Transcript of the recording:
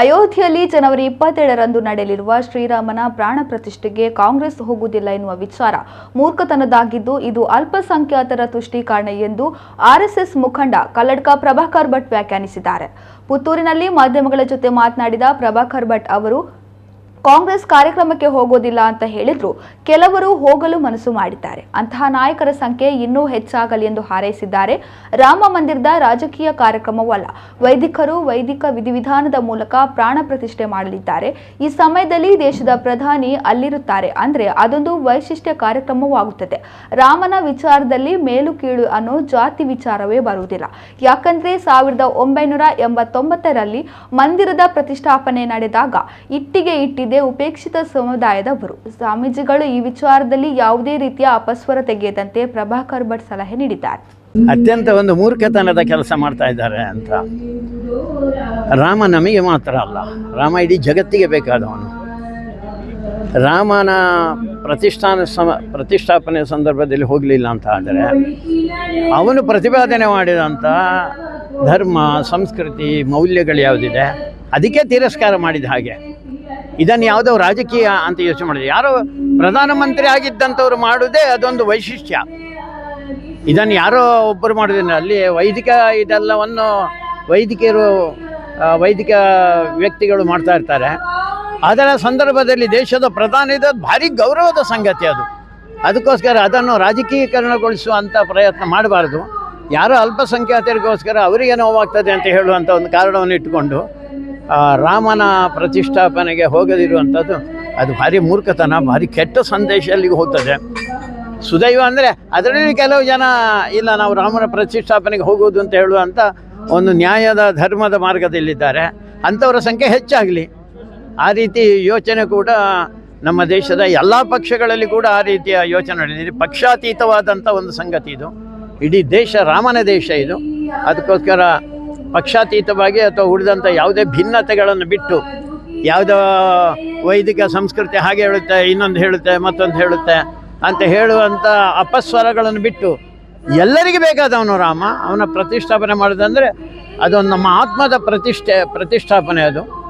ಅಯೋಧ್ಯೆಯಲ್ಲಿ ಜನವರಿ 27ರಂದು ನಡೆಯಲಿರುವ ಶ್ರೀರಾಮನ ಪ್ರಾಣ ಪ್ರತಿಷ್ಠೆಗೆ ಕಾಂಗ್ರೆಸ್ ಹೋಗುವುದಿಲ್ಲ ಎನ್ನುವ ವಿಚಾರ ಮೂರ್ಖತನದಾಗಿದ್ದು ಇದು ಅಲ್ಪಸಂಖ್ಯಾತರ ತುಷ್ಟೀಕರಣ ಎಂದು ಆರ್ಎಸ್ಎಸ್ ಮುಖಂಡ ಕಲ್ಲಡ್ಕ ಪ್ರಭಾಕರ್ ಭಟ್ ವ್ಯಾಖ್ಯಾನಿಸಿದ್ದಾರೆ. ಪುತ್ತೂರಿನಲ್ಲಿ ಮಾಧ್ಯಮಗಳ ಜೊತೆ ಮಾತನಾಡಿದ ಪ್ರಭಾಕರ್ ಭಟ್ ಅವರು ಕಾಂಗ್ರೆಸ್ ಕಾರ್ಯಕ್ರಮಕ್ಕೆ ಹೋಗೋದಿಲ್ಲ ಅಂತ ಹೇಳಿದ್ರು, ಕೆಲವರು ಹೋಗಲು ಮನಸ್ಸು ಮಾಡಿದ್ದಾರೆ. ಅಂತಹ ನಾಯಕರ ಸಂಖ್ಯೆ ಇನ್ನೂ ಹೆಚ್ಚಾಗಲಿ ಎಂದು ಹಾರೈಸಿದ್ದಾರೆ. ರಾಮ ಮಂದಿರದ ರಾಜಕೀಯ ಕಾರ್ಯಕ್ರಮವಲ್ಲ, ವೈದಿಕರು ವೈದಿಕ ವಿಧಿವಿಧಾನದ ಮೂಲಕ ಪ್ರಾಣ ಪ್ರತಿಷ್ಠೆ ಮಾಡಲಿದ್ದಾರೆ. ಈ ಸಮಯದಲ್ಲಿ ದೇಶದ ಪ್ರಧಾನಿ ಅಲ್ಲಿರುತ್ತಾರೆ ಅಂದ್ರೆ ಅದೊಂದು ವೈಶಿಷ್ಟ್ಯ ಕಾರ್ಯಕ್ರಮವಾಗುತ್ತದೆ. ರಾಮನ ವಿಚಾರದಲ್ಲಿ ಮೇಲು ಕೀಳು ಅನ್ನೋ ಜಾತಿ ವಿಚಾರವೇ ಬರುವುದಿಲ್ಲ. ಯಾಕಂದ್ರೆ 1989ರಲ್ಲಿ ಮಂದಿರದ ಪ್ರತಿಷ್ಠಾಪನೆ ನಡೆದಾಗ ಇಟ್ಟಿಗೆ ಇಟ್ಟಿದೆ ಉಪೇಕ್ಷಿತ ಸಮುದಾಯದವರು. ಸ್ವಾಮೀಜಿಗಳು ಈ ವಿಚಾರದಲ್ಲಿ ಯಾವುದೇ ರೀತಿಯ ಅಪಸ್ವರ ತೆಗೆಯದಂತೆ ಪ್ರಭಾಕರ್ ಭಟ್ ಸಲಹೆ ನೀಡಿದ್ದಾರೆ. ಅತ್ಯಂತ ಒಂದು ಮೂರ್ಖತನದ ಕೆಲಸ ಮಾಡ್ತಾ ಇದ್ದಾರೆ ಅಂತ. ರಾಮ ನಮಗೆ ಮಾತ್ರ ಅಲ್ಲ, ರಾಮ ಇಡೀ ಜಗತ್ತಿಗೆ ಬೇಕಾದವನು. ರಾಮನ ಪ್ರತಿಷ್ಠಾಪನೆ ಸಂದರ್ಭದಲ್ಲಿ ಹೋಗಲಿಲ್ಲ ಅಂತ ಆದರೆ ಅವನು ಪ್ರತಿಪಾದನೆ ಮಾಡಿದಂಥ ಧರ್ಮ ಸಂಸ್ಕೃತಿ ಮೌಲ್ಯಗಳು ಯಾವುದಿದೆ ಅದಕ್ಕೆ ತಿರಸ್ಕಾರ ಮಾಡಿದ ಹಾಗೆ. ಇದನ್ನು ಯಾವುದೋ ರಾಜಕೀಯ ಅಂತ ಯೋಚನೆ ಮಾಡಿದೆ. ಯಾರೋ ಪ್ರಧಾನಮಂತ್ರಿ ಆಗಿದ್ದಂಥವ್ರು ಮಾಡೋದೇ ಅದೊಂದು ವೈಶಿಷ್ಟ್ಯ. ಇದನ್ನು ಯಾರೋ ಒಬ್ಬರು ಮಾಡೋದಿಲ್ಲ. ಅಲ್ಲಿ ವೈದಿಕ ಇದೆಲ್ಲವನ್ನು ವೈದಿಕ ವ್ಯಕ್ತಿಗಳು ಮಾಡ್ತಾ ಇರ್ತಾರೆ. ಅದರ ಸಂದರ್ಭದಲ್ಲಿ ದೇಶದ ಪ್ರಧಾನಿ ಭಾರಿ ಗೌರವದ ಸಂಗತಿ ಅದು. ಅದಕ್ಕೋಸ್ಕರ ಅದನ್ನು ರಾಜಕೀಕರಣಗೊಳಿಸುವಂಥ ಪ್ರಯತ್ನ ಮಾಡಬಾರ್ದು. ಯಾರೋ ಅಲ್ಪಸಂಖ್ಯಾತರಿಗೋಸ್ಕರ ಅವರಿಗೆ ನೋವಾಗ್ತದೆ ಅಂತ ಹೇಳುವಂಥ ಒಂದು ಕಾರಣವನ್ನು ಇಟ್ಟುಕೊಂಡು ರಾಮನ ಪ್ರತಿಷ್ಠಾಪನೆಗೆ ಹೋಗದಿರುವಂಥದ್ದು ಅದು ಭಾರಿ ಮೂರ್ಖತನ, ಭಾರಿ ಕೆಟ್ಟ ಸಂದೇಶ ಅಲ್ಲಿಗೆ ಹೋಗ್ತದೆ. ಸುದೈವ ಅಂದರೆ ಅದರಲ್ಲಿ ಕೆಲವು ಜನ ಇಲ್ಲ ನಾವು ರಾಮನ ಪ್ರತಿಷ್ಠಾಪನೆಗೆ ಹೋಗುವುದು ಅಂತ ಹೇಳುವಂಥ ಒಂದು ನ್ಯಾಯದ ಧರ್ಮದ ಮಾರ್ಗದಲ್ಲಿದ್ದಾರೆ. ಅಂಥವರ ಸಂಖ್ಯೆ ಹೆಚ್ಚಾಗಲಿ. ಆ ರೀತಿ ಯೋಚನೆ ಕೂಡ ನಮ್ಮ ದೇಶದ ಎಲ್ಲ ಪಕ್ಷಗಳಲ್ಲಿ ಕೂಡ ಆ ರೀತಿಯ ಯೋಚನೆ ನಡೆದಿದೆ. ಪಕ್ಷಾತೀತವಾದಂಥ ಒಂದು ಸಂಗತಿ ಇದು. ಇಡೀ ದೇಶ ರಾಮನ ದೇಶ ಇದು. ಅದಕ್ಕೋಸ್ಕರ ಪಕ್ಷಾತೀತವಾಗಿ ಅಥವಾ ಉಳಿದಂಥ ಯಾವುದೇ ಭಿನ್ನತೆಗಳನ್ನು ಬಿಟ್ಟು ಯಾವುದೋ ವೈದಿಕ ಸಂಸ್ಕೃತಿ ಹಾಗೆ ಹೇಳುತ್ತೆ, ಇನ್ನೊಂದು ಹೇಳುತ್ತೆ, ಮತ್ತೊಂದು ಹೇಳುತ್ತೆ ಅಂತ ಹೇಳುವಂಥ ಅಪಸ್ವರಗಳನ್ನು ಬಿಟ್ಟು ಎಲ್ಲರಿಗೆ ಬೇಕಾದವನು ರಾಮ. ಅವನ ಪ್ರತಿಷ್ಠಾಪನೆ ಮಾಡೋದಂದರೆ ಅದೊಂದು ನಮ್ಮ ಆತ್ಮದ ಪ್ರತಿಷ್ಠಾಪನೆ ಅದು.